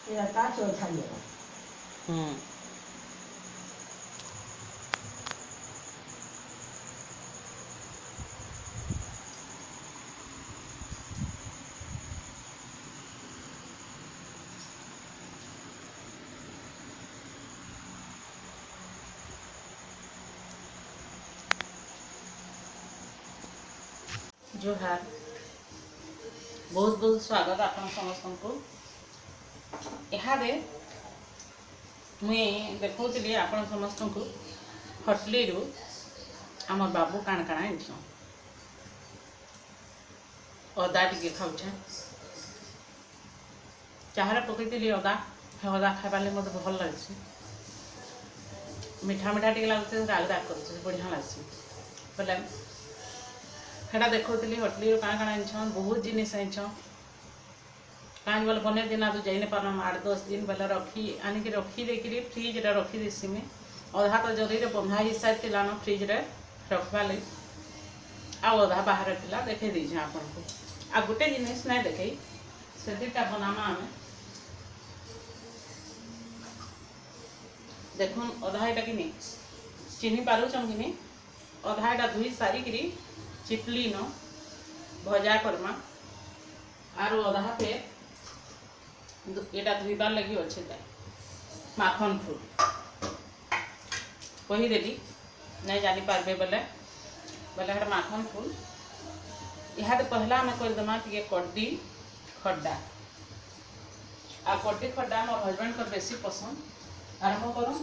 ये ता चौथा ये जोहार बहुत बहुत स्वागत आपन समस्त को इहादे मुई देखौली आपन समस्त को हटली रु आम बाबू काण काण आइछ अदा टिके खाऊछे चाहरे पकईली अदा अदा खाइबार मत भल लगे मीठा मीठा टे लगे राग राग कर बढ़िया लगे बोले हेटा देखौली हटली काण काण आइछन बहुत जिनिस आइछन काज बोले बने दिन आज जाई पार 8-10 दिन बोले रखी आनिक रखी देकरी फ्रिज रे रखी देसी में अधा तो जरी रे बंधा हिसाब थिला न फ्रिज रे रखवा ले आ अधा बाहर थिला देखे दी आपन को आ गुटे जिनिस नहीं देखे से दिटा बनामा हमें देखुन अधा एटा कि नहीं चिन्ही पारुछन कि नहीं अधा एटा धुई सारी करी चिपली न भजा करमा आरो अधा पे एटा धुईबार लगी अच्छे माखन फूल कहीदेली नहीं जानी पार्बे बोले बोले हेटा माखन फूल इहादे पहला आम करदेमा टे कड्डी खड्डा आ कड्डी खड्डा मोर हजबैंड को बेसी पसंद आरंभ करूँ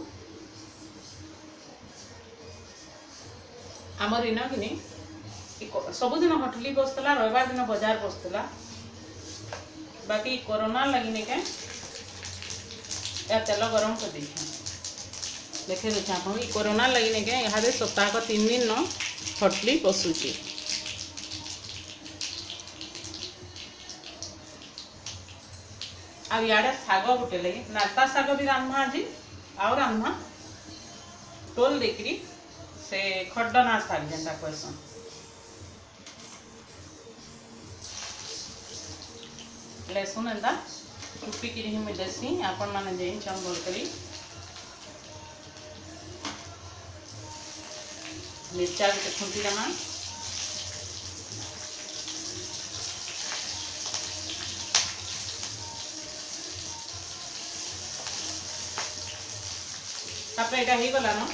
आमर इन कि सबुदिन हटली बसला रविवार दिन बाजार बसला बाकी कोरोना लगी नहीं क्या तेल गरम कर देखे देखे आप कोरोना लगी नहीं क्या यहाँ सप्ताह 3 दिन न हटली बसुची आ इे शाग गोटे लगे नाता शाग भी रांधमा आज आउ रांधमा टोल देकरी से खड्डना शाग जेनटा कहसन लहसुन एंदा चुपी कि मुझे देसी आपण मैंने जाइन चम बोल करी मिर्चा भी खुंटी देमा तापर एटा ही गला न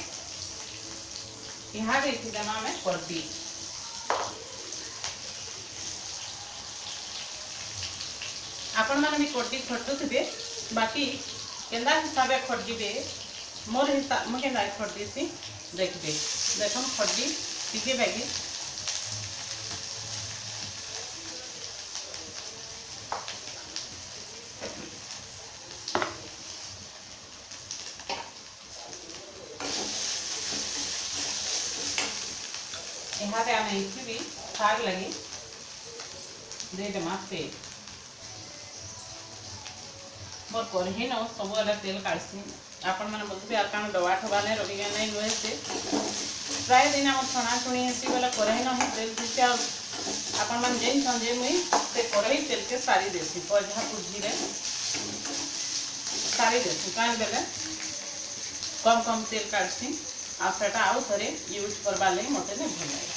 यहाँ देसी देमा में करती आपण मैंने भी कड्डी खटुथे बाकी केंदा हिसाब से खड्डीबे मोर हिसाब मुझे केंदा खड्डीसी देखबे देखो खड्डी टिके बैगे यहाँ आम भी शाग लगी दे देमा तेल मोर कढ़ी न सब तेल काटसी आपण मैंने बोलते आकान डबा ठबा नहीं रखी नहीं नुहे से प्राय दिन आम छणा छुणी हेसी बोले कढ़ी न तेल दीसी आपण मैंने जाइन जे मुई से कढ़ी तेल के सारी देसी पजा पुजी रे सारी देसी कहीं बेले कम कम तेल काटसी आटा आउ थे यूज करवा लगी मत नहीं भल लगे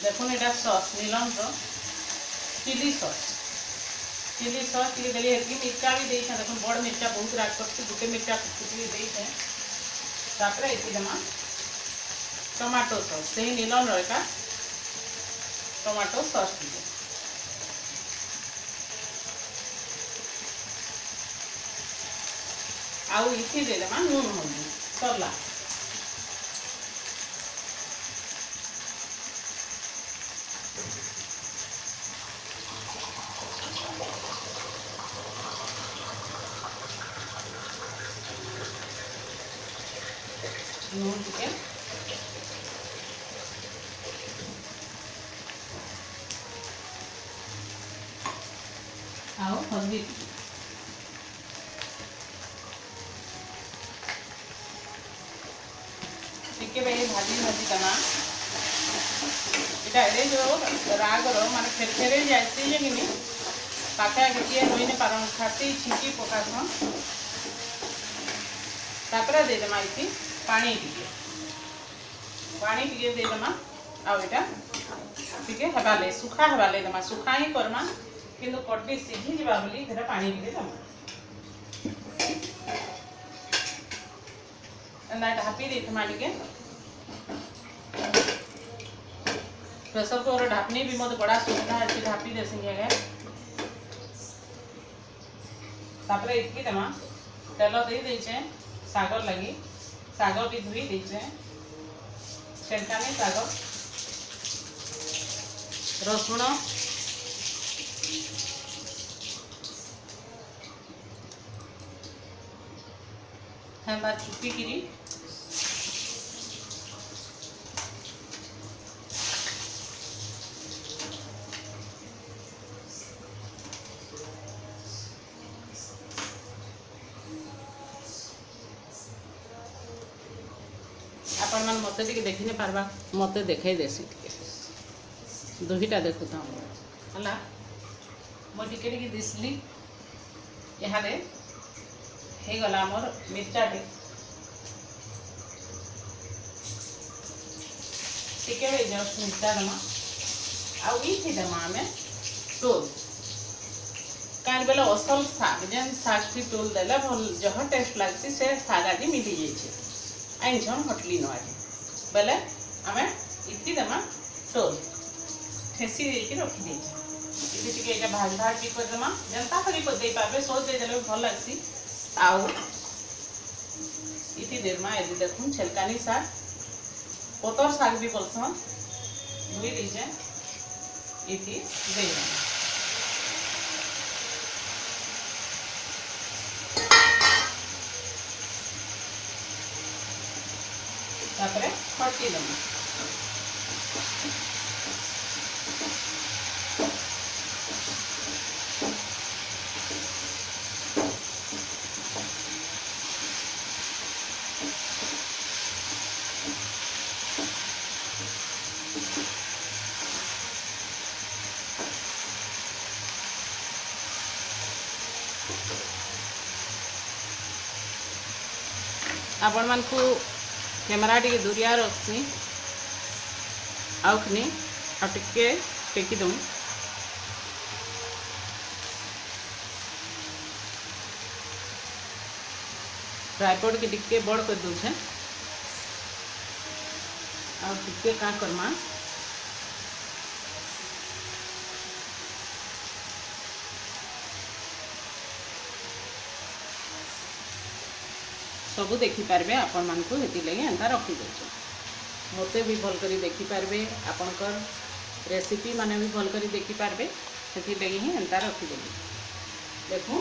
देखुन यहाँ सस नीलम चिली सस टे देली मिर्चा भी देते देखो बड़ मिर्चा बहुत राग कर गोटे मिर्चा कुटी देते ये देमा टमाटो सस से नीलम रहा टमाटो सस टे आउ इसी दे देमा नून हल्दी सरला नून टिके आओ हल्दी टिके भाई भाजी भाजी करना এটা এড়ে যাও রাগ মাने फेर फेरे जाती है कि नहीं पाखे आगे किए रही नहीं पारन खाती छिंकी पकासन तापर देदेमा इति पानी टिके देदेमा आउ एटा टिके हेबाले सुखा हेबाले देमा सुखा ही करमा किंतु कटली सीझी जिबा बोली फेर पानी टिके देमा एंदा ढापी देथमा टिके प्रेशर कुकर ढापनी भी मत बड़ा सुविधा अच्छी ढापी देसी है तापर इतकी देमा तेल दे देचे सागर लगी सागर भी धुई देचे छेड़कानी सागर रसुण हेबा चुपिकिरी आपण मन मते टिके देखि नै पारबा मते देखाई देसी टिके दुहीटा देखुता हला मो टिके टिके दिसली यहाँ रे हे गला हमर मिर्चा टिके वे जस्ट मिर्चा दमा आ ई थी दमा हमें टोल कान बेला असल साग जेन साग थी टोल देला भल जह टेस्ट लागसी से साग आदि मिली जाई छे आइछन हटली न आगे बेले आमे इति दमा टोल ठेसी देके रखी दे इति टिके एटा भाज भाज भी कर दमा जनता खरी को दे पाबे सो दे देले भल लागसी आउ इति देरमा एदि देखुन छलकानी साग पतर साग भी बोलसन धुई दीजे इति देना तापरे हटकी देमा आपण मान को कैमरा टी दूरिया रखी आउखनी आ टिके टेकी दऊँ ट्राइपॉड के टिके बड़ कर दूचे आ टिके का करमा सबू देखिपारे आपण मानक हेती लगे एंता रखी दे मते भी भल करी देखिपारे आपणकर रेसिपी माने भी भल करी देखिपारे हेती लगे ही एंता रखी दे देखू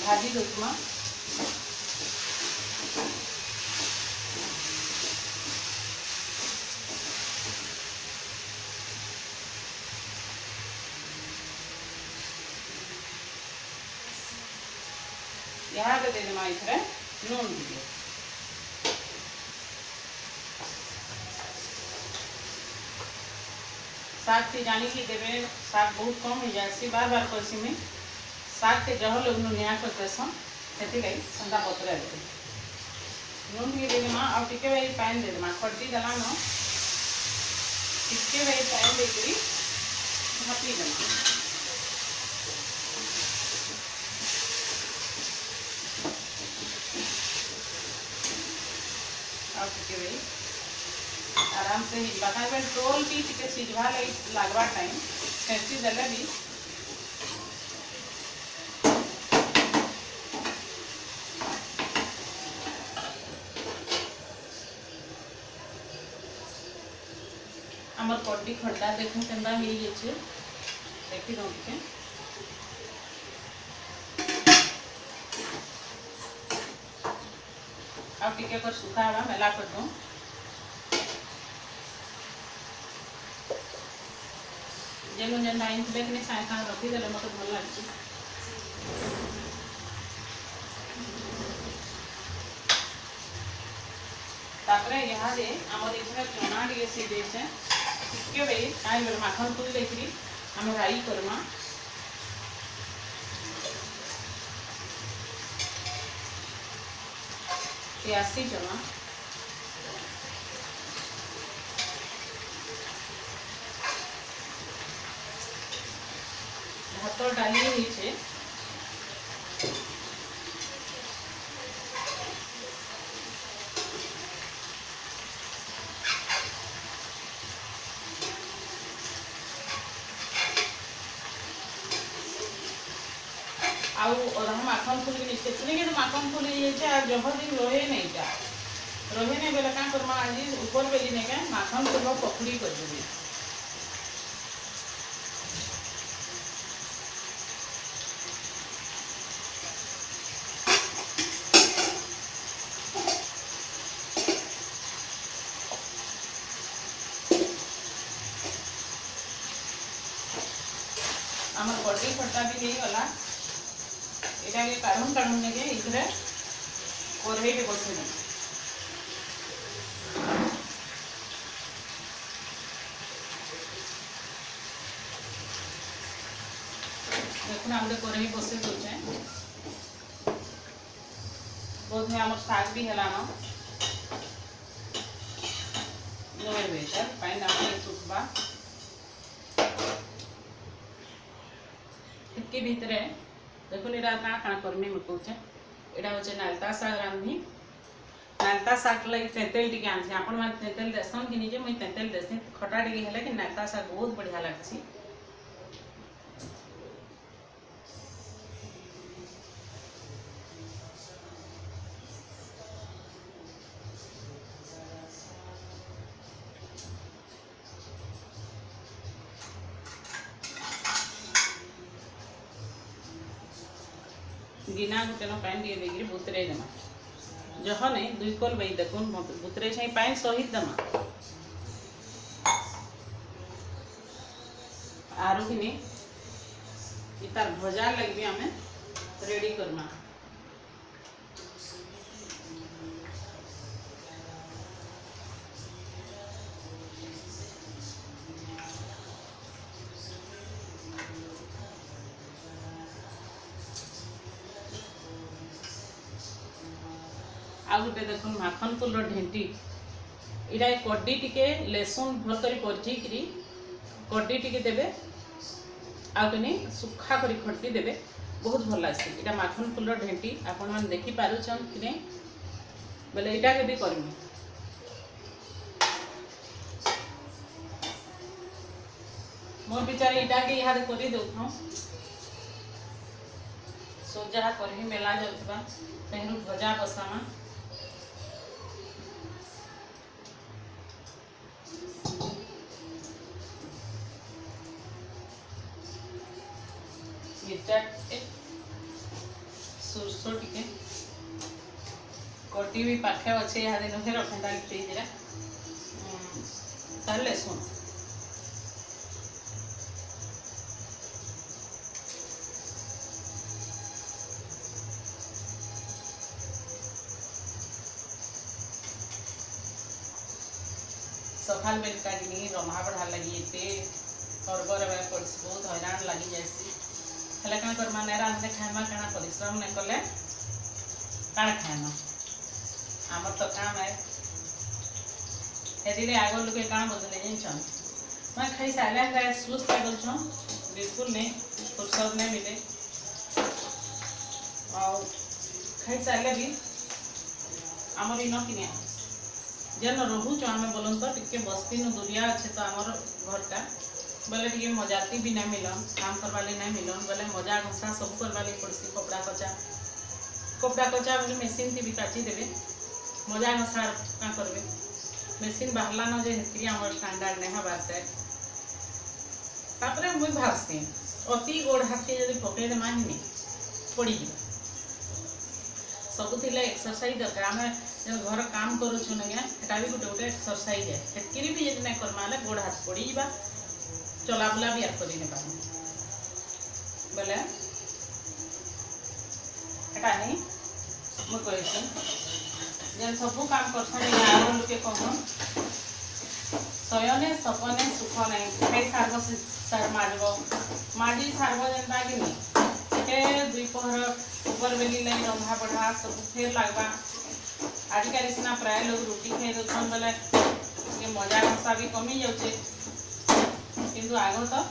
भाजी दूसमा यहाँ के दे देमा इथरे नून दिए साग से जानी कि देवे साग बहुत कम हो जाए बार बार करसी में साग के जह लोग निया करतेसन से संदा पत्र नून भी दे देमा और टिके भाई पानी दे देमा खटी देला न टिके भाई पानी देकरी ढापी देमा आराम से ही बाका टोल भी टिके सीझवा लगवा टाइम फेंसी देले भी हमर कड्डी खड्डा देखूँ केन्दा हो जाए देखी दो टिके अब टिके कर सुखा हवा मेला कर दूँ जेन जेन लाइन थे कि साए साए रखीदे मत भल लगे तापर यहाँ आमर ये चना टे सीझे टिके भाई कहीं माखन फुल देखिए आम राई करमा प्यासी चना भात डाली होइछे आउ अधा माखन फुल के तो माखन फुल जह दिन रहे नहीं जा रहे नहीं बेले क्या करमा आज ऊपर बेली नहीं क्या माखन फुल पकड़ी कर देबे आम बड़ी खटा भी नहीं गला यहाँ के काढ़ुन काढ़ुन ने इधर कढ़ई के बसई दें देखो आम कढ़ई बसई दूचे बहुत में आम शाग भी है सुखबा टिके भितर देखो यहाँ क्या करमी मुझे कहे यहाँ हूँ नालता शाग रांधि नालता शाग लगे तेंतेल टी आनी आपण मैंने तेंतेल देसन कि निजे मुझे तेंतेल देसी खटा टी है कि नालता शाग बहुत बढ़िया लगसी गिना गोटे पानी टे देकर बुतरे देमा जह नहीं 2 कल बई देखुन बुतरे पानी सहित देमा आरु कि तार भजा लगे भी आम रेडी करमा आ गोटे देख माखन फुल ढेंटी इटा कड्डी टिके लेसुन भल कर परचीकरी कड्डी टिके देबे आनी सुखा कर खट्टी देबे बहुत भल लगे इटा माखन फुल ढेंटी आपण मैंने देखी पारुछन कि नहीं बोले इटा के भी करमी मोर विचार इटा के यहाँ कर दे सोजा कर मेला जाता पहलू भजा बसामा सुरसो टिके कटी भी पाखे अच्छे यहाँ दिन फिर रखा फ्रिज ताले सुन सकाल बेल काटनी रहा बढ़ा लगी हरबर पड़सी बहुत हैरान लगी जासी हेल्ला क्या करमा ना रांधे खाइमा क्या परिश्रम नहीं कले क्या खाइमा आम तो काम है हेरी आग लोग क्या बदले जान मैं खाई सारे खाए सुस्त कर बिल्कुल नहीं फुर्सत नहीं मिले और खाई सारे भी आमर इन कि जेन रोच आम बोलन तो टे बस्ती दूरिया अच्छे तो आमर घरटा बोले टे मजाती भी नहीं मिलन काम करवा नहीं मिलन बोले मजा घसा सब करवा पड़सी कपड़ा कचा बोले मेसीन थी भी काची देवे मजा घसा क्या करवे मेसीन बाहरला न जे हेतरी आमर स्टैंडर्ड नहीं हबार तापर मुई भाबसी अति गोड़ हाथ के जब पकईदेमा ही पड़ जा सबुला एक्सरसाइज दरकार आम जो घर काम करुचु ना एटा भी गोटे गोटे एक्सरसाइज है हेतरी भी जब नहीं करमा गोड़ हाथ पड़ जा चलाबुला भी आर कर बोले एटा नहीं मुझे जेन सबू काम करछन यार लोके कहन शयने सपने सुख नहीं खाई सारब सार मारब माजी सारब जेनता कि नहीं से दुई पहर ऊपर बेली लगी रंधा बढ़ा सब फेर लगवा आजिकल सीना प्राय लोग रुटी खाई दौन बेले मजा मशा भी कमी जाऊे किंतु आग तो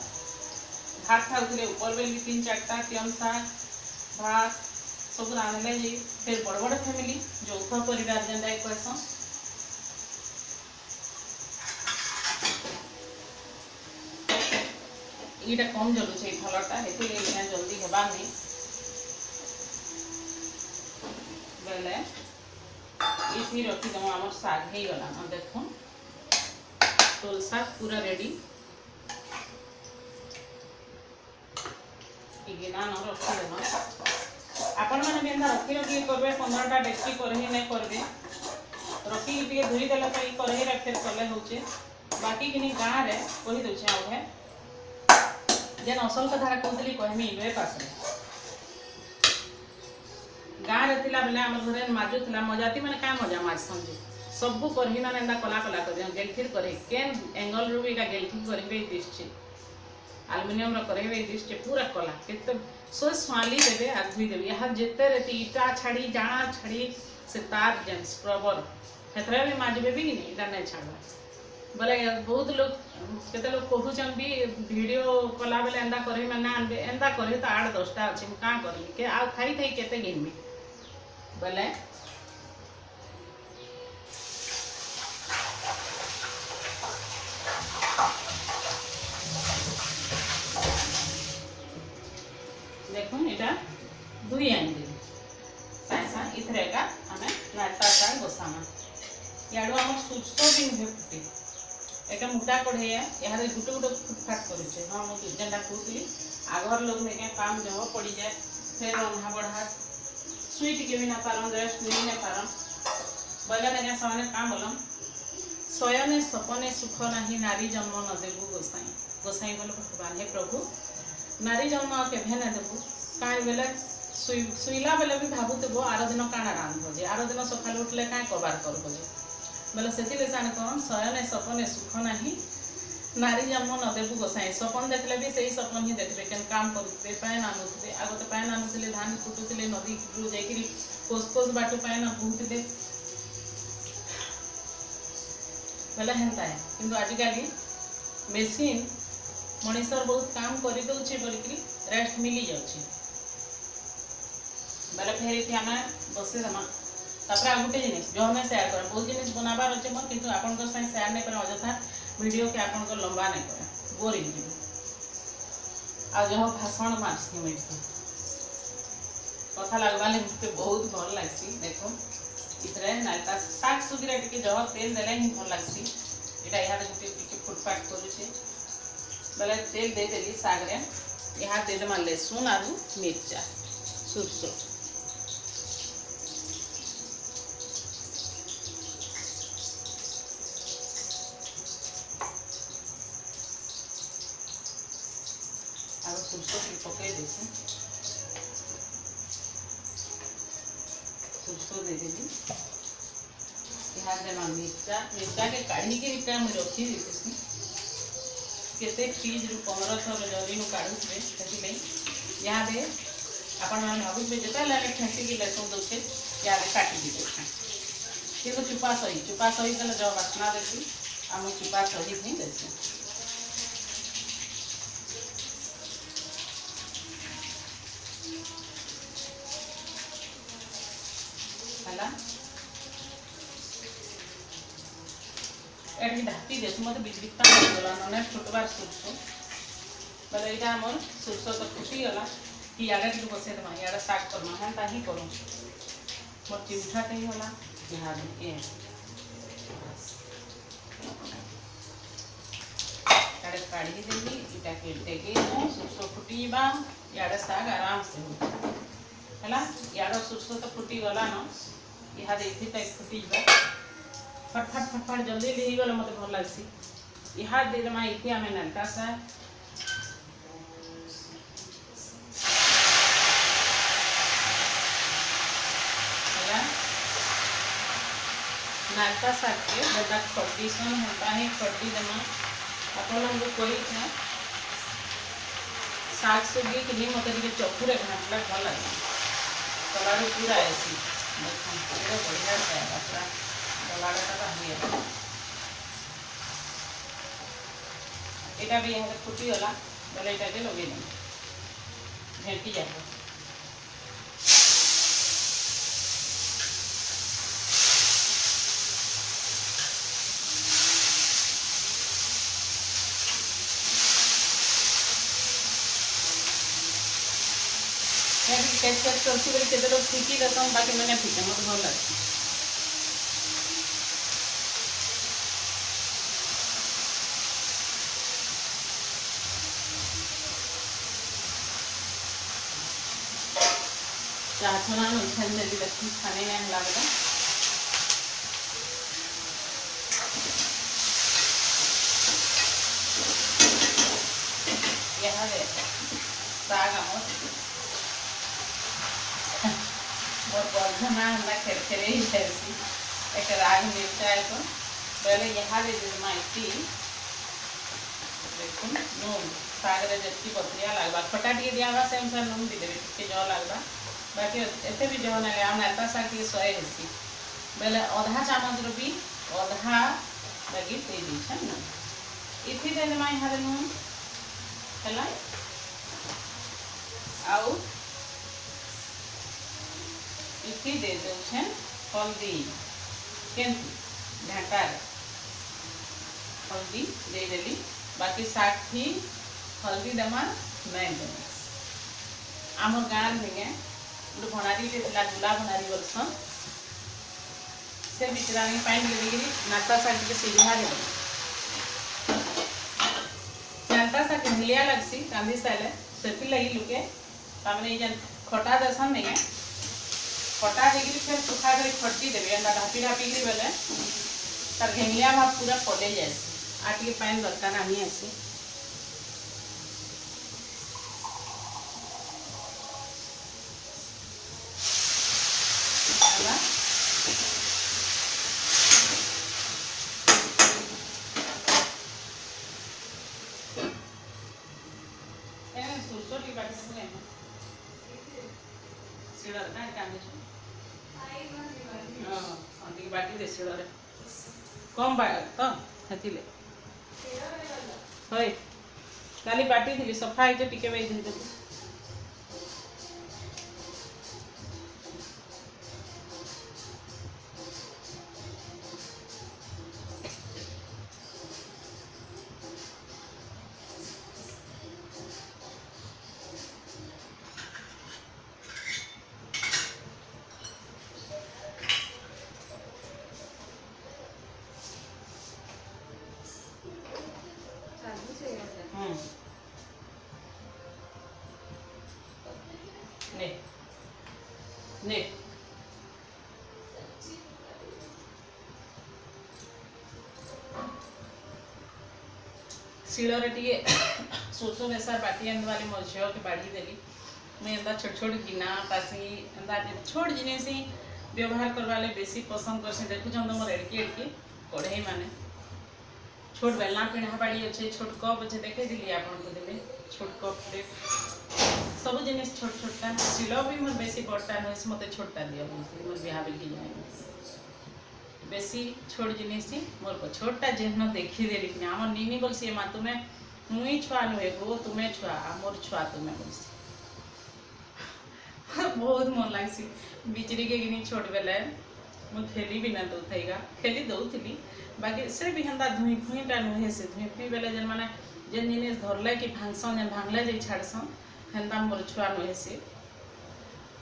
भात खाऊे ऊपर बेली 3-4टा कियम शाग भात सब रांधले जी फिर बड़ बड़ फैमिली यौथ परिवार जेनटा कहसन इटा कम जलुचे भलटा हेतु जल्दी हेबार नहीं बेले ये रखीदम आम शाग हो गला देख टोल शाग पूरा रेडी गिना न रखीदेम आपण मैंने भी रखी रखी करेंगे 15टा डेक्ची कढ़ई नहीं करेंगे रखिकी धोईदेला तो ये कढ़ई फिर कले होचे बाकी कि गाँव में कही दे आगे जेन असल कथा कहती कहमी ए पास गाँव में थिला बेले आम घर माजुला मजाती मैंने क्या मजा माजसन सबू कढ़ई मैंने कला कला कर गेलथिर करे केन एंगल रू भी गेलथिर करेंगे दिशे आलुमिनियम करेंगे दिशे पूरा कला केते सो स्वाली देवे आ धुई देवे यहाँ जिते रेती इटा छाड़ी जाना छाड़ी से तार जेन स्क्रबर हेतरा भी माजबे भी नहीं इटा नहीं छाड़ा बोले बहुत लोग केते लोग कहूचन भी वीडियो कला बेले एंदा करे मैंने आनबे एंदा करे तो 8-10टा अच्छे क्या करी के आ थाई थाई केते गिनबी बोले देखो इटा दुई आनी साइसा इथरे का हमें नाटा का गोसामा याडो हम सुस्तो भी नहीं फुटे एक मोटा कढ़ई है यहाँ गुटे गुटे फुटफाट करुचे हाँ मुझे जेनटा कहती आगर लोग ने काम जब पड़ी जाए फिर रंधा बढ़ा सुई टिके भी ना पारन रेस्ट नहीं ना पारन बोला ने सामने काम बोलम शयने सपने सुख नहीं नारी जन्म न देबू गोसाई गोसाई बोले भगवान हे प्रभु नारी जन्म केभे न देबू कहीं बेले शुईला बेले भी भावुव आर दिन काଣା रांधब जे आर दिन सकाल उठले कहीं कबार करब जे बोले से कौन शयने सपने सुख नहीं नारी जन्म न देबू गोसाई सपन देखले भी सही सपन ही देखते केन काम करुते पैन आनुते आग तो पैन आनुते धान कुटुते नदी रू जाकि कोस कोस बाटू पैन बुहते बोले हेन्ता है किंतु आजिकल मेसीन मनीषर बहुत काम कर दौचे बोलिकी रेस्ट मिली जाऊँगी बोले फिर ये आम बसईदेमा तापर आ गोटे जिन जो हमें सेयार कर बहुत जिन बनाबार अच्छे मोर कितु आप सेयार नहीं करें अजथा वीडियो के आप लंबा नहीं करें बोरिंग जी आ जो भाषण मार्सी मुझे कथा लगवा मत बहुत भल लगी देखो इतने नालता शाग सुगीरा टी जह तेल देले ही भल लगी यहाँ यहाँ गोटे फुटफाट करुचे बोले तेल देदेली शागे यहाँ देदेमा लहसुन आलू मिर्चा सुरसो और सुरसो पकई देसी सुरसो देदेली यहाँ देमा मिर्चा मिर्चा के काढ़ी के मुझे रखी देती केते फ्रिज रु 15 थर जरी नु काढुथे सेति यहाँ दे आपण मैंने भावुबे जेता लागे ठेसी की लहसुन दउछे या काटी दी देछे किंतु चुपा सही देले जो वासना देसी हम चुपा सही नहीं देछे हला एटी ढाकी देसु मत बिजबिता गला नने फुटबार सुरसो बोले यहाँ आम सुरसो तो फुटी गला कि इे टी बसई देमा इे शाग करमा हेन्ता ही करूँ मोर चिमठा कहीं गला यहाँ ये काढ़ी देवी इटा के टेके सुरसो फुटी इे शाग आराम से हो इे सुरसो तो फुटी गला न यहाँ फुटी फटफट फटफट जल्दी ली गले मत भल लगी यहाँ देदेमा ये आम नालका शाग नाता शाग के बेटा खटी सन हेता ही खटी देमा अपन हमको कोई था शाग सुगी कि नहीं मत टे चपुरे घाटला भल लगे कलाड़ पूरा ऐसी देखो पूरा बढ़िया से पूरा कलाड़ा बाहरी यहाँ भी यहाँ फुटीगला बोले ये लगे भेटी जाए कैसे करती बोली केते लोग फीकी देसन बाकी मैंने फीके मत भल लगे चाहना इच्छा जल्दी बच्ची खाने नहीं लगता यहाँ साग मोर बजना हमरा खेरखेरे ही जैसी एक राग मिर्चा है तो पहले यहाँ दे माइटी देखो नून साग रे जत्ती पत्रिया लगवा खटा टी दिया से अनुसार नून दे देबे टिके जो लगवा बाकी एते भी जो ना हम नाता साग के सोए हेसी बेले आधा चामच रो भी आधा लगी दे दी छ ना इथि दे मा यहाँ नून हला आउ इथि दे दो छ हल्दी केन ढाकार हल्दी दे देली बाकी साग थी हल्दी दमा नहीं दे आम गाँव में गोटे भणारी गुला भणारी बोलसन से बिचरा पानी लगे नाता साग के सीधा दे नाता साग हिलिया लगसी रांधि सारे से लगी लुके तामने ये खटा देसन नहीं खटा देगी फिर सुखा कर खटी देवे ढापी ढापी बेले तार घेंगलिया भाव पूरा पड़े जाए आटे पानी दरकार आनी आसी बाटी दे शिଳରେ कम तो हेतिले होय काली बाटी थी सफा है टिके बै दे ने ने शिଳରେ टिके सोसो बेसार बाटी आने वाली मोर झील के बाड़ी देली मैं एंता छोट छोट गिना पासी एंता छोट जिनिस व्यवहार करवाले बेसी पसंद करसी देखु जंद मोर एड़की एड़की कढ़ई माने छोट बेलना पिढ़ा बाड़ी अच्छे छोट कप अच्छे देखे दिली आपन को देले छोट कप रे सब जिनिस छोट छोटा शिल भी मोर बेसी बड़टा नस मते छोटा दिया मोर बिहा बिल्की जाए बेसी छोट जिनिस मोर को छोटा जेहन देखी देली कि हमर नीनी बोलसी मां तुम्हें मुई छुआ नुहे गो तुम्हें छुआ मोर छुआ तुम्हें बोलसी बहुत मन लागसी बिचरी के गिनी छोट बेले मु खेली भी ना दउथैगा खेली दउथली बाकी से भी हंदा धुई फुईटा नुहे से धुई फुई बेले जन माने जेन जिनिस धरले कि भांगसन जेन भांगले जे छाड़सन हेंदा मोर छुआ नुहे से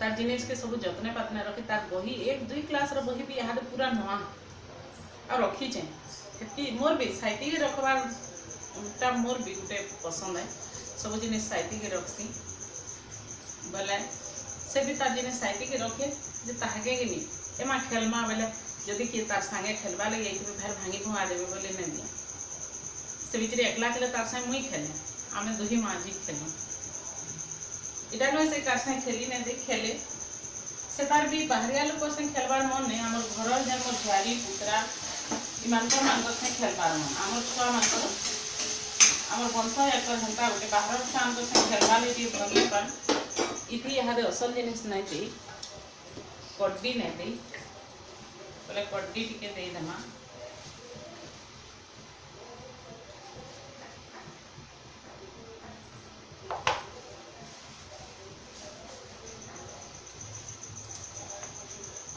तार जिनिस के सब जतने पातने रखी तार बही 1-2 क्लास रो बही भी यहाँ पूरा नुआ और रखी चे मोर भी साइती के रखबार मोर भी गोटे पसंद है सब जिनिस साइती के रखसी बोले से भी तार जिनिस साइती के रखे जे ताहाके गिनी एमा खेलमा बेले जदि किए तार संगे खेलवा लगे फिर भांगी भुआ देवे बोले नहीं दिया से भीतर एकला खेले तार संगे मुई खेले आमे दुही माँ जी खेलूँ इटा नुहे से तार संगे खेली नहीं दे खेले से तार भी बाहरिया लोक से खेलबार मन नहीं आम घर जे मोर झुआरी पुतरा मान से खेलबार मन आम छुआ मान आम बंश एक घंटा गोटे बाहर छुआ से खेलबार लगे भल नहीं पान इथि यहाँ असल जिनिस नहीं दे कड्डी नहीं दे बोले कड्डी टिके देदेमा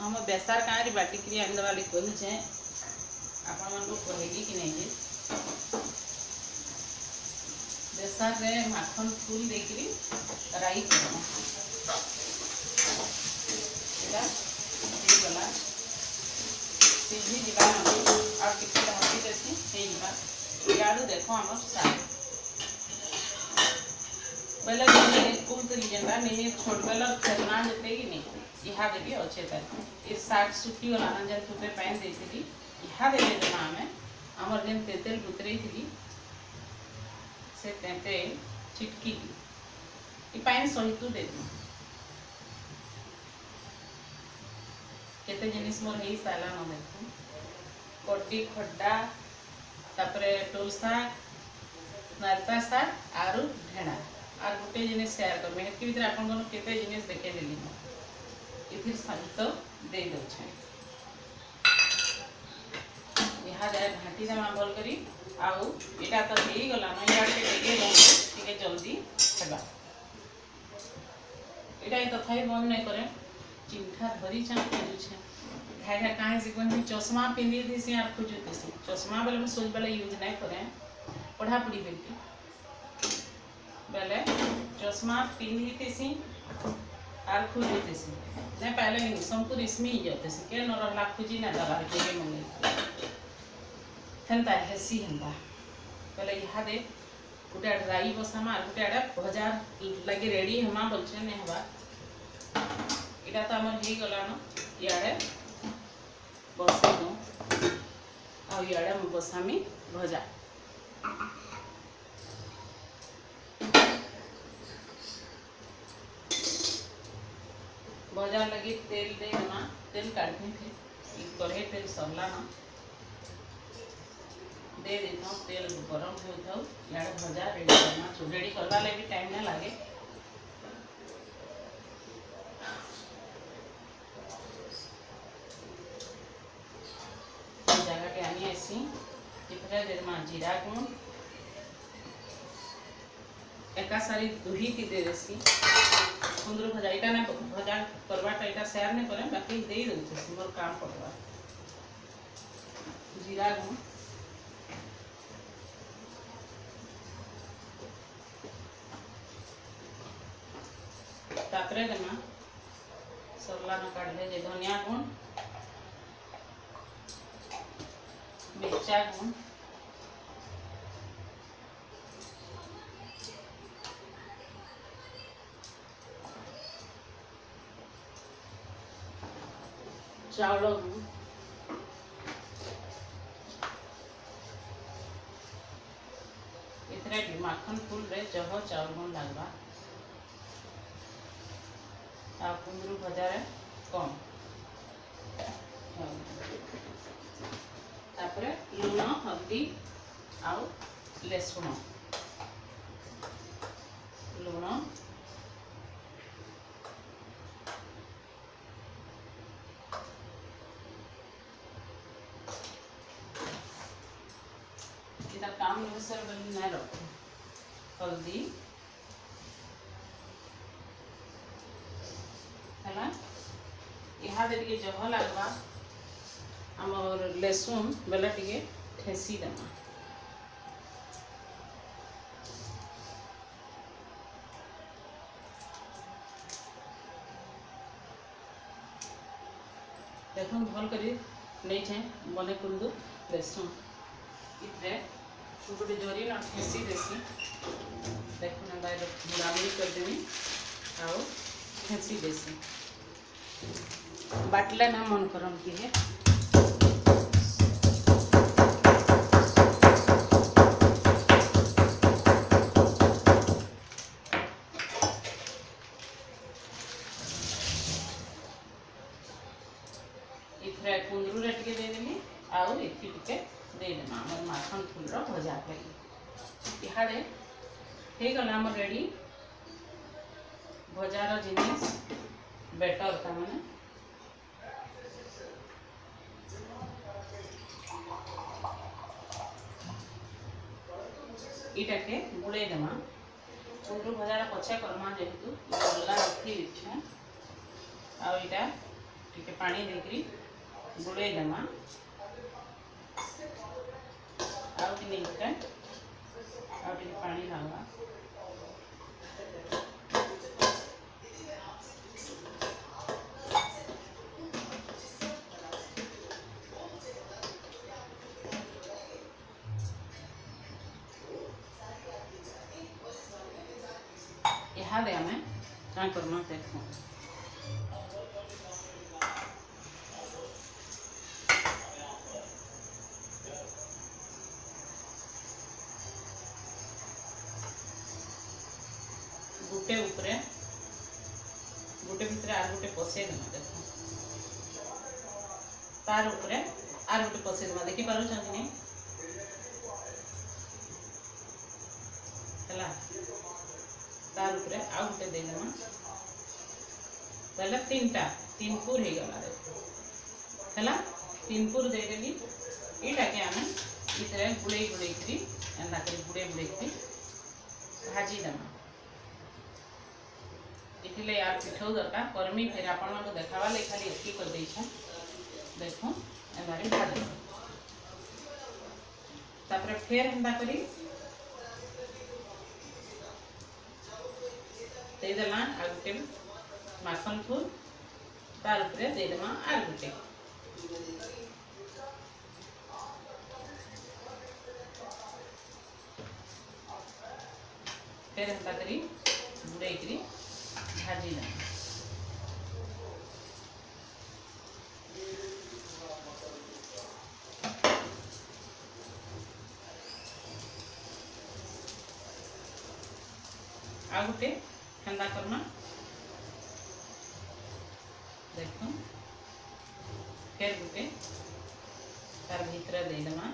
हम बेसार कहीं बाटिक आनदेवा कहे आपण मन को कहेगी कि नहीं बेसार रे माखन फूल देकरी राई करना गला सीझी जीवा और टिके ढाकी देसी इाड़ू देखो आम साग बेले कौन जेनता नहीं छोट बेल खेलना जिते कि नहीं इहादे भी अच्छे तार ये साग सुखी गला ना जब थोपे पानी देती इहादे देदेमा आम आमर जेन तेतेल बुतरई थी से तेतेल छिटकी ये पानी सहित देदेमा केते जिनिस मोर हे साला न देखो कड्डी खड्डा तापरे टोल साग नारता साग आरु ढेणा आर गोटे जिनिस शेयर करबे हेतकी भीतर आपन कोन केते जिनिस देखे देली इथिर सहित दे दे यहाँ जाए घाटी देमा भल करी आउ इटा तो हो गला ना इटा टिके जल्दी हेबा इटा तथापि बंद नहीं करे चिंठा धरी छा खोजुछे घाटा कहीं से कोन चश्मा पिंदी थी आर खोजुती चश्मा बेले सोच बेले यूज नहीं करे पढ़ापढ़ी बेटी बेले चश्मा पिंदी थी आर खोजुती नहीं पहले नहीं सबको रिश्मी ही जाते के न रहा खोजी ना दबार के मंगे हेन्ता हेसी हेन्ता पहले यहाँ दे गोटे राई बसामा और गोटे भजा लगे रेडी हमा बोलचे नहीं हवा इटा तो आमर हो गला न इे बसई दू आड़े बसामी भजा भजा लगी तेल देना तेल काढ़ी थे कढ़े तेल सरला ना दे देता तेल गरम हो इे भजा रेडी करना रेडी करवा लगे टाइम नहीं लगे जगह के आनी ऐसी देमा जीरा गुण एका सारी दुही की दे देसी कुंदरू भजा इटा ना भजा करवाटा इटा शेयर नहीं करें बाकी दे दूँ मोर काम पड़वा जीरा गुण तापरे देमा सरला न काढ़ले जे धनिया गुण मिर्चा गुण चावल गुण इतने भी माखन फूल रे जह चावल गुण लगवा आ कुंदरू भजा रे कम तापरे लुण हल्दी आउ लसुण लुण काम अनुसार नहीं रख हल्दी है यहाँ टे जह लगवा आमर लसुन बेले टे ठेसी देमा देख भल कर नहीं बने कुंदू लसुन इतने गोटे जरी न ठेसी देसी देखो बुराबुरी करदेवी आउ ठेसी देसी बाटले ना मन करम कि है इथरे कुंदरू रे टिके देदेली आउ इथि टिके देदेमा हमर माखन फूल रो भजा करी इहाड़े हे गला हमर रेडी भजार जिनिस बेटर ता माने इटा के बुड़े देमा कुंदरू भजार पछे करमा जेहेतु गला रखी इच्छा आ इटा टिके पानी देकरी बुड़े देमा आउ कि नहीं आउ टिके पानी लावा इहादे आमे का करमा देखो गुटे ऊपरे गुटे भितरे आर गुटे पसे देमा देखो तार ऊपरे आर गुटे पसे देमा देखि पारो छथि नै हला तार ऊपरे आ गुटे दे देमा पहले तीन पुर हे गला देखो हला तीन पुर दे देली इटा के आमे इतरे गुड़े गुड़े करी एंदा करी गुड़े गुड़े करी भाजी देमा इथिले यार पिठौ दरकार कर्मी फिर आपण को देखावा ले खाली एकी कर दै छ देखो एबारे भाजी तापर फेर हंदा करी दे देमा आ गुटे माखन फूल तार ऊपर दे देमा आ गुटे फिर हंदा करी बुड़े करी भाजी देना आ गुटे ठंडा करमा देखो फिर गुटे तार भीतर दे देमा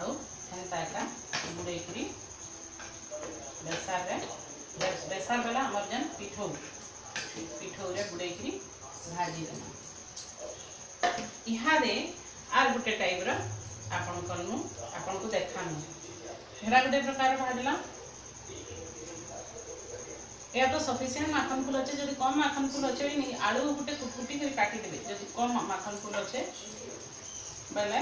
आउ ठंडा का बुड़े करी बेसार वाला हमर जन पिठौ रे बुड़े करी भाजी देना इहादे आर गुटे टाइप रो आपन कनु आपन को देखानु हेरा गुटे प्रकार भाजला या तो सफिशिएंट माखन फूल अच्छे जब कम माखन फूल अच्छे नहीं आलू गोटे कुटकुटी कर काटी देबे जब कम माखन फूल अच्छे बेले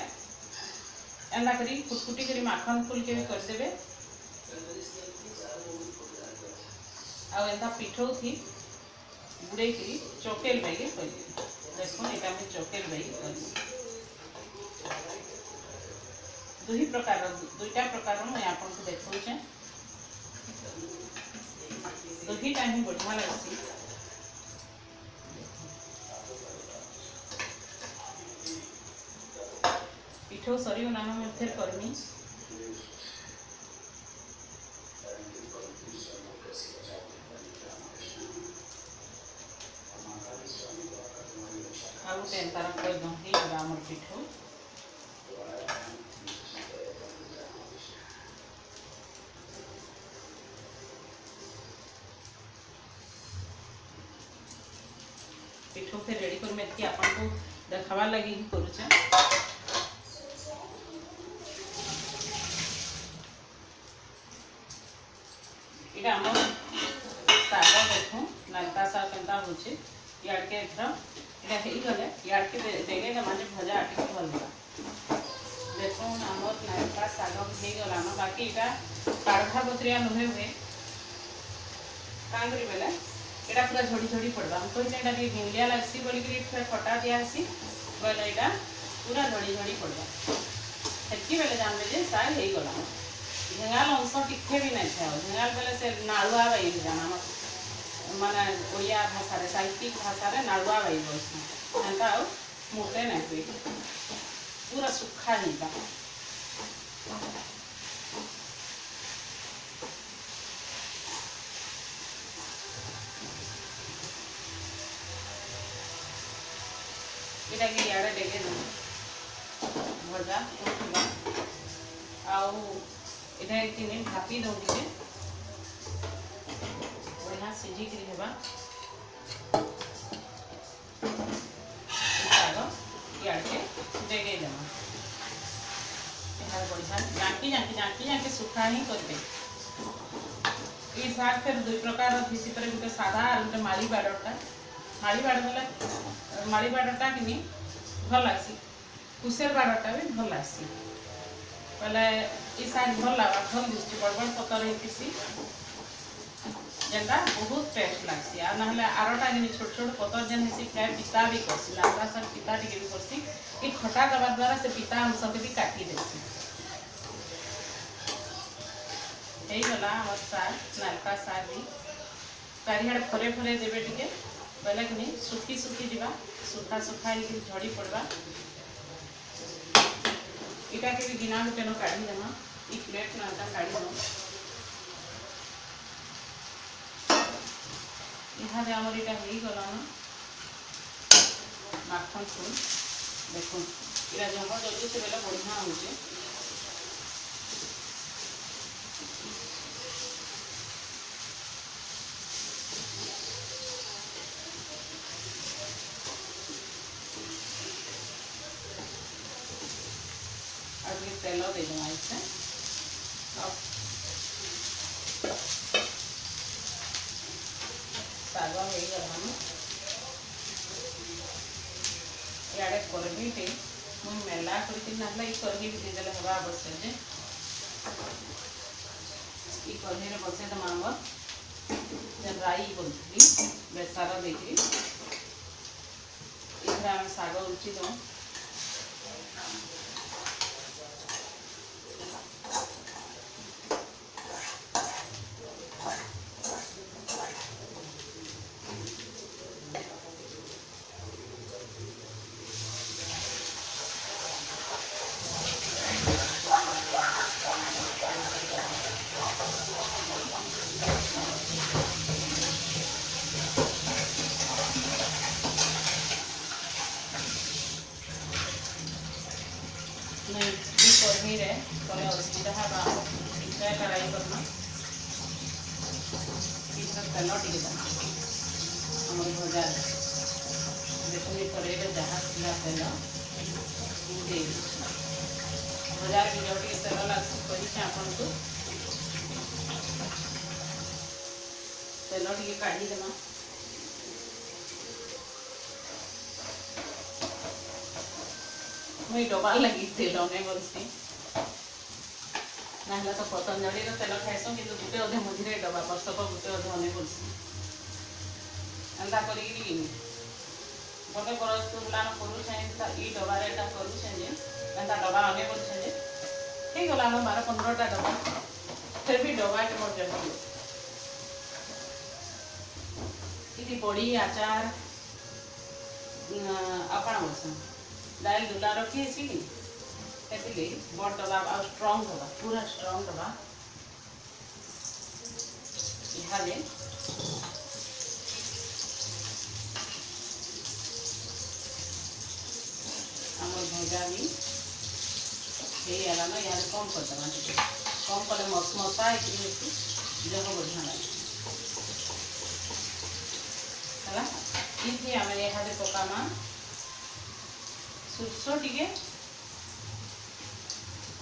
एंदा करी कुटकुटी करी माखन फूल के कर देबे आ एंदा पिठौ थी बुड़े करी चोकेल बैगे कर देखो एटा में चोकेल बैगे कर दुईटा प्रकार मैं आपन को देखौ छे दुईटा ही बढ़िया लगसी पिठौ सरी नाम में फिर करमी आउ टेन तार कर दो ही हमर पिठौ पिठौ फिर रेडी कर में आपन को देखावा लगी ही करू छे इटा हमर साग देखो नालका साग केनता होचे याड के इथरा इटा हेई गले याड के देगे के माने भजा आटी भल बा देखो हमर नालका साग हेई गला न बाकी इटा काढ़ा पत्रिया नहे हुए कांगरी बेले एटा पूरा झड़ी झड़ी पड़बा हम कहते एटा के गिंडिया लागसी बोली कि फिर फटा दिया हसी बोले एटा पूरा झड़ी झड़ी पड़बा सेकी बेले जान ले जे साग हेई गला झेंगाल अंश टिके भी नहीं था झेंगाल बेले से नालुआ बाई जाना माने ओडिया भाषा रे साहित्यिक भाषा रे नालुआ बाई बोलछन एंता मोटे नहीं हुए पूरा सुखा हिता इटा के याडे डेगे दे भजा उठवा आउ इटा किने भापी दो टिके बढ़िया सिझी करी हेबा साग याडे डेगे देमा यार बढ़िया जांकी जांकी जांकी जांकी सुखा ही करबे ई साग फिर दुई प्रकार थिसी पर गुटे सादा और गुटे माली बाडटा माली बाडटा किनी भल लासी कुसेर बाडटा भी भल लासी पहले ई साग भल लागा भल दिसती बड़ बड़ पतर हेतिसी जेंटा बहुत टेस्ट लागसी आ नहले आरोटा किनी छोट छोट पतर जेन हेसी खाए पिता भी करसी लाता साग पिता टिके भी करसी ई खटा दबा द्वारा से पिता अंश के भी काटी देसी यही गला हमर साग नालका साग भी चारिहाड़ फरे फरे देवे टिके पहले कि सुखी सुखी जीवा सुखा सुखा झड़ी पड़वा इटा के भी गिना गुटे न काढ़ी देमा ई प्लेट ना काढ़ी दो इहादे हमर इटा हेई गला न माखन फूल देखो इरा जम जल्दी से बेला बढ़िया होचे तेल दे देना इससे साग हो गला इे करही टे मुझे मेला करके करही भी देदेले हवा अवश्य जे करही में बसई देमा आमर जेन राई बोलती बेसार देखिए इधर आम साग उल्ची दो करही रे कले असुविधा है कड़ाई करना तेल टिके देना आम भजा देखिए कड़ाई जहाँ था तेल दे भजार भी जो तेल लगे कही आपन को तेल टे काढ़ी देमा मुई डबा लगी तेल नहीं बोलती ना तो पतंजलि तेल खाइसो कि गुटे अधे मझे डबा वर्षक गुटे अधे अने बोलसी एंता कर गोटे तुलान करुचे ई डबार एटा करुचे एंता डबा अने बोलछे हो गला 12-15टा डबा फिर भी डबा के मोर जब ये बड़ी आचार आपण बोलसन दाल दुला रखी बड़ डबा आ स्ट्रॉन्ग डबा पूरा स्ट्रॉन्ग डबा इहाले आम भजा भी ना यहाँ कम कर देना कम कले मसमसा जग बढ़िया लगे आम यहाँ पकामा सुरस टे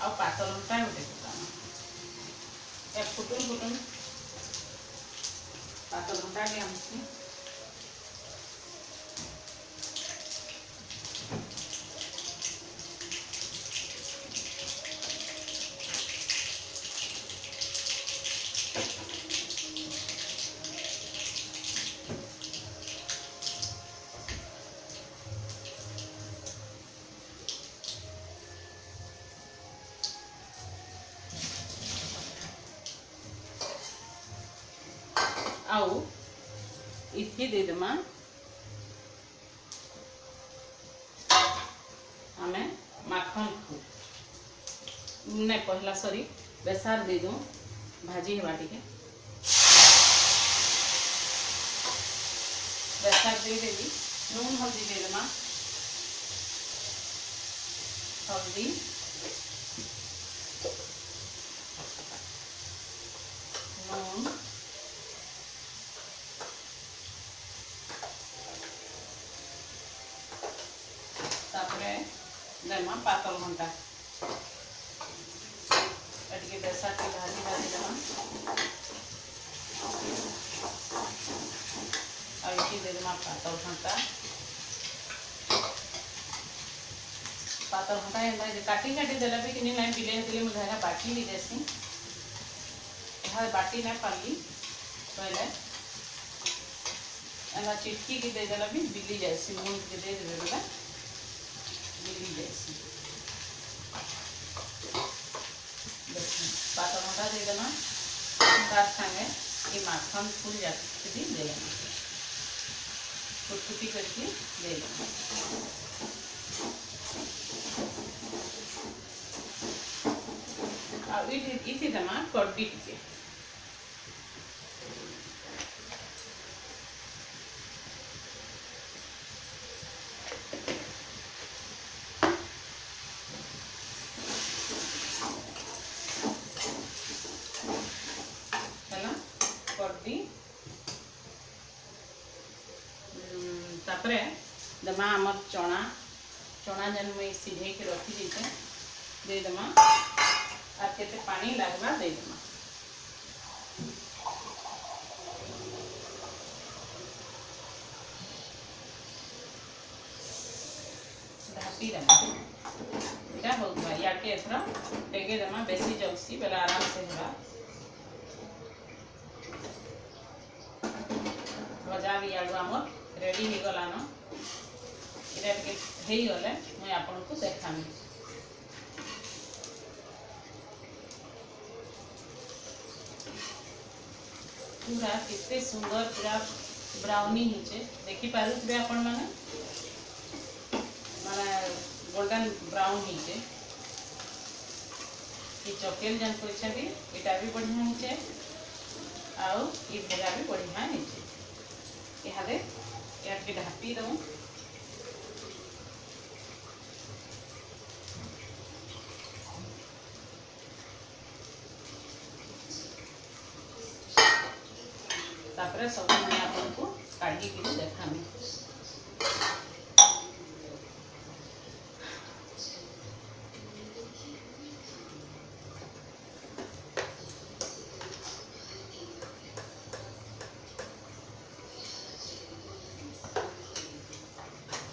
आ पात लंका गोटे पकामा फुटुन फुटुन पात लंका टे आमची आउ इथी दे देमा आमे माखन ने पहला सरी बेसार दे दूँ भाजी हेबा टिके बेसार दे देवी नून हल्दी दे देमा हल्दी, लूण, तापरे देमा पातल घंटा एटिके बेसा के भाजी भाजी देमा और इसी दे देमा पातल घंटा एंदा काटी काटी देला भी किनी नहीं बिले दिले मुझे है बाटी भी देसी यहाँ बाटी नहीं पाली पहले एंदा चिटकी की दे देला भी बिली जाएसी मून के दे दे बेला बिली जाएसी देखिए पातल घंटा दे देना तार संगे ये माखन फूल जाती भी दे देना कुटकुटी करके दे देना इसी दमा कड्डी टिके है कड्डी तापरे दमा आमर चना चना जेन मुई सिझे के रखी देते दे दमा और केते पानी लगवा दे दमा ढापी दमा इटा होगा या के एथरा टेगे दमा बेसी जलसी बेला आराम से होला भजा भी आलू आमर रेडी हो गला न इटा के हेई गले मैं आपन को देखामी पूरा कितने सुंदर पूरा ब्राउनी हिचे देखी पारुथबे आपण माने माने गोल्डन ब्राउन हिचे ये चॉकलेट जन कोइछबी एटा भी बढ़िया हिचे आउ ये भजा भी बढ़िया हिचे इहादे यार के ढापी दऊ तापरे सब मैं आपको काढ़ी के देखामी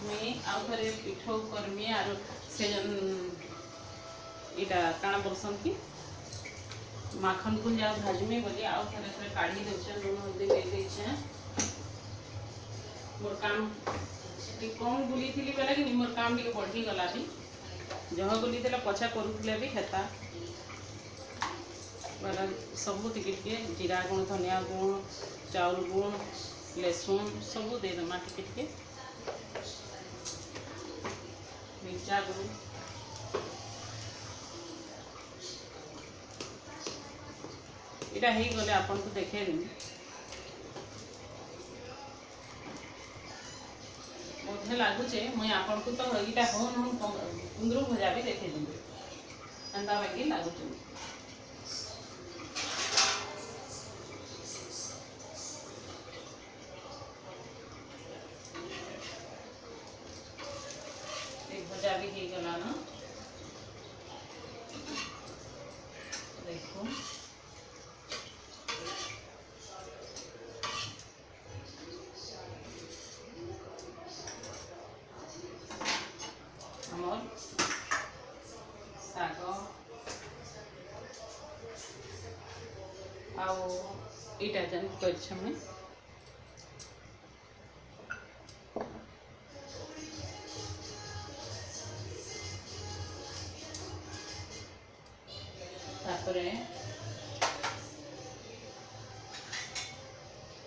मैं आउ थरे पिठो करमी आरो से जन इटा काना बोलसन की माखन को जा भाजमी बोली आउ थरे थरे काढ़ी देछन लूण हल्दी दे देछे मोर काम टी कौन बुली थिली बेला कि मोर काम टी बढ़ी गला भी जह बुली देला पछा करूथले भी हेता बेला सब टिके जीरा गुण धनिया गुण चाउल गुण लहसुन सब दे दमा टिके मिर्चा गुण इटा ही गले आपन को देखे मुझे लगुचे मुई आपन को तो इटा होन होन कुंदरू भजा भी देखे देबे अंदा बेगी लगुचे एक भजा भी ही गला ना देखो शाग आओ इटा जन कर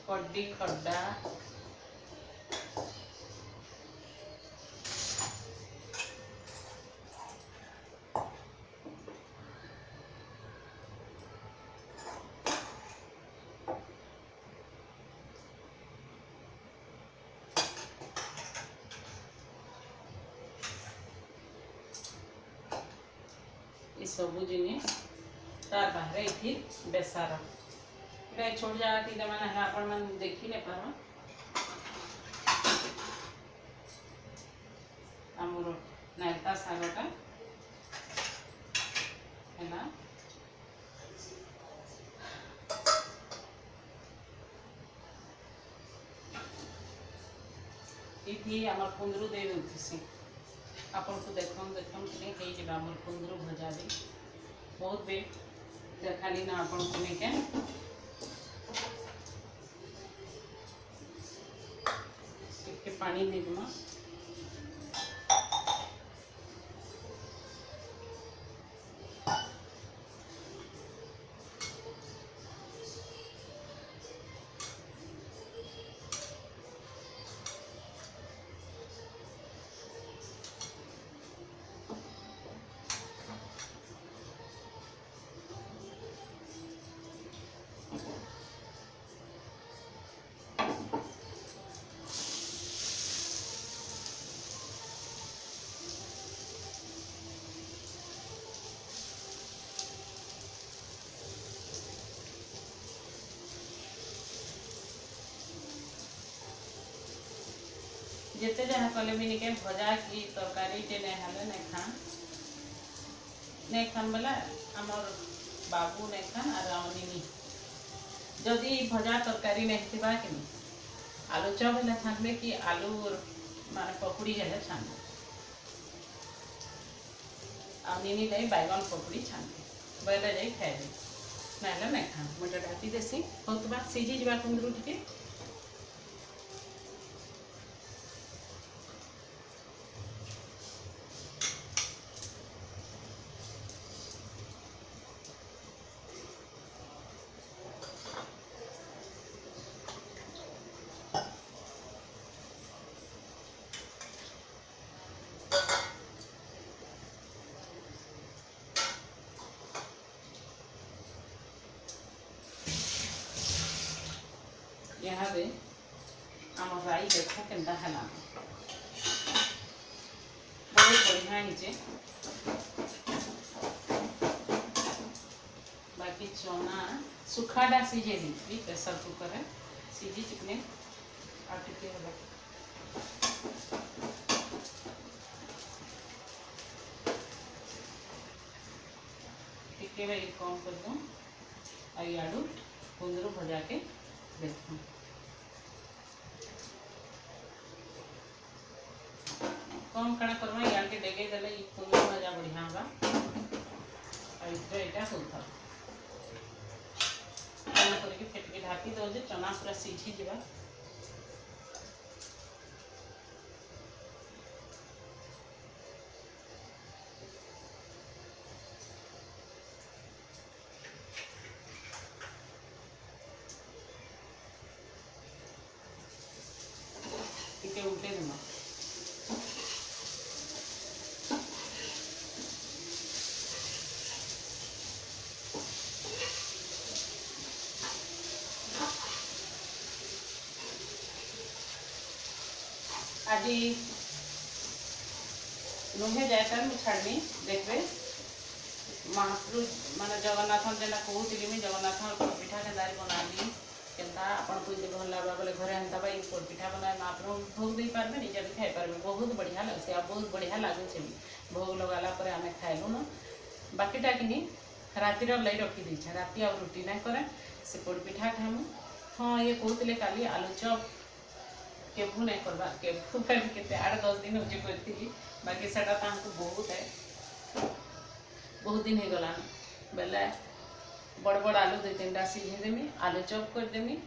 कड्डी खड्डा ये सबू जिनिस तार बाहर ये बेसार ये छोट जगह थी मैंने है आपण मैंने देखी नहीं पार आमर नायता शागटा है ये आम कुंदरू दे दूसरी आपन को देखम देखम आम कुंदरू भजा भी बहुत बे देखाली ना आपन को नहीं के पानी देमा जिते जहाँ कले भी निके भजा की तरकारी टे नहीं हाले नहीं खान बोला आमर बाबू नहीं खान और आनी जदि भजा तरकारी नहीं थी कि आलू चप है छानबे कि आलू मान पकुड़ी है छानबे आनी नहीं बैगन पकुड़ी छानबे बोले जाए खाए ना नहीं खान मुझे ढाटी देसी होता सीझी जा कुंदरू टे यहाँ दे आम राई देख के बहुत बढ़िया नीचे बाकी चना सुखाटा सीझे दी प्रेसर कुकर सीझी चिकने और टिके टिके कम कर दूँ आड़ू कुंदरू भजा के देखूँ कम कड़ा करवा यार के डेगे देले कुंदरू भजा बढ़िया होगा और इतना होता करके फेटके ढाकी दो चना पूरा सीझी जा उल्टे देना आज नुहे जाए मुझे छाड़मी देखबे महाप्रभु माने जगन्नाथ जेना कहूली मुझे जगन्नाथ पिठा के दारी बनाली केन्ता आपन कोई भल लगा बोले घरे एंता भाई पिठा बनाए महाप्रभु भोग दे पारबे निजे भी खाई पारबे बहुत बढ़िया लगे आ बहुत बढ़िया लगे भोग लगाला पर आम खाइलु न बाकीटा कि रातिर लई रखी देछे राति आ रुटी ना करे से पोड़ पिठा खाइमु। हाँ ये कहते काली आलू चप केभू नहीं करवा केभू के 8-10 दिन हो करी बाकी से बहुत है बहुत दिन हो गला बेले बड़ बड़ आलू 2-3टा सीझेदेमी आलू चप करदेमी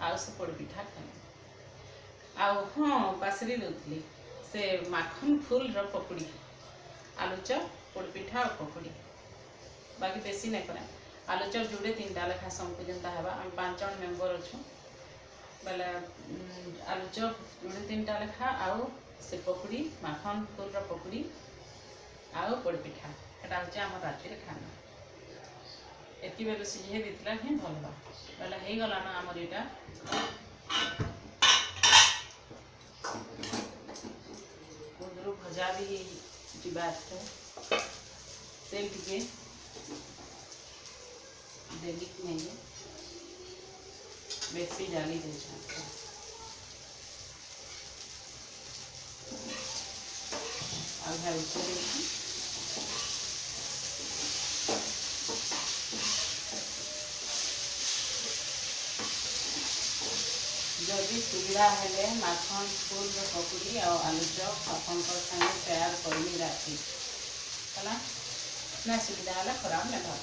आउ से पोड़ पिठा खाई आउ हाँ बासरी दूसरी से माखन फुल पकुड़ी आलू चप पोड़ पिठा और पकुड़ी बाकी बेसी नहीं करे आलू चप जोड़े 3टा लेखा सबको जनता है आम 5 जन मेम्बर अच्छु बेले आलू चप जोड़े 3टा लेखा आउ से पकुड़ी माखन फुल पकुड़ी आउ पोड़ पिठा एटा हूँ आम रातिर खाना एति बेले सीझे देता ही भल बेले हो गला ना आमर यहाँ कुंदरू भजा भी जीवा तेल टिके देली नहीं बेसी डाली दे जदि सुविधा हेले माखन फूल पकुड़ी और आलू चप अपन संगे तैयार करमी राखी है ना सुविधा है खराब नहीं भाव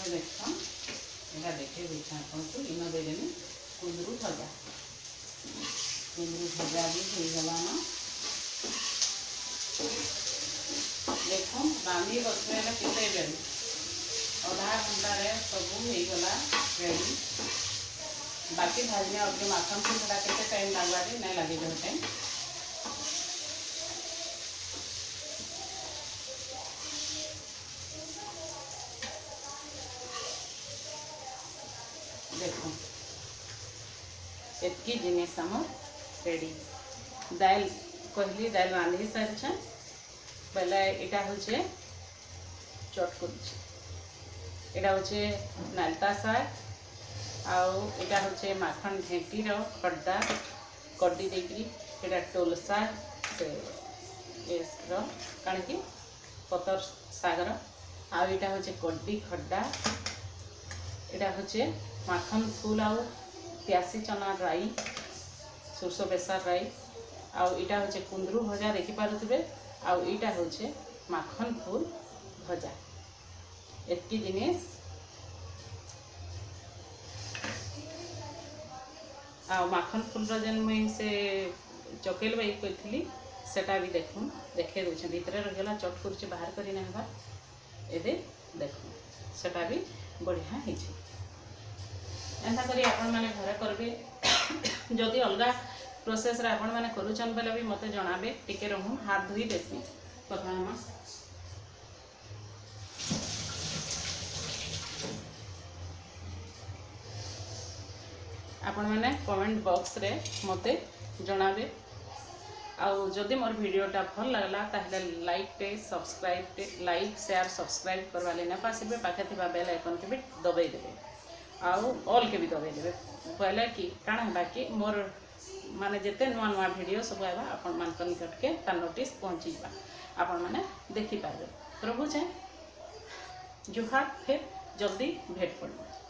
देखा यहाँ देखे देखा आपको इन देने कुंदरू भजा भी होगलान देख रांधि बसले केते बेल अधा घंटार सब होगला रेडी बाकी भाजने और माखन फूलटा के टाइम लगवा नहीं लगे बहुत टाइम देखो एतकी जिनिस आम रेडी दाल कहली दाल रांधि सारी पहले यहाँ हूँ चट कर नालता शाग आटा हूँ माखन ढेंकीर खड्डा कड्डी देकरी टोल शाग से कण कि पतर शागर आटा हूँ कड्डी खड्डा यहाँ हूँ माखन फूल आउ प्यासी चना राई सोरस बेसार राई आटा हूँ कुंदरू भजा देखिपे आटा हूँ माखन फूल भजा एतकी जिनिस आ माखन फूल जेन मुई से चकेल बाई कही सेटा भी देखूँ देखे दूचे भितर रहीगला चट कर बाहर कर एबे देखूँ सेटा भी बढ़िया है एंता करी आपण माने घरे करबे जदि अलगा प्रोसेस रे आपण माने करूछन बेले भी मते जणाबे टिके रहू हाथ धोई देसी पकामा आपण माने कमेंट बॉक्स रे मते जणाबे आउ जदि मोर वीडियोटा भल लगला ताहले लाइक लाइक शेयर सब्सक्राइब करवा लेना पासिबे पाखे थिबा बेल आइकन के भी दबाई देबे आउ ऑल के भी दबाई देबे पहले कि काण है कि मोर माने जिते नुआ नुआ वीडियो सब आवा आपण मान निकट के तार नोटिस पहुँची जा आपण माने देखि पारे प्रभु चाहे जुहार फिर जल्दी भेट पड़े।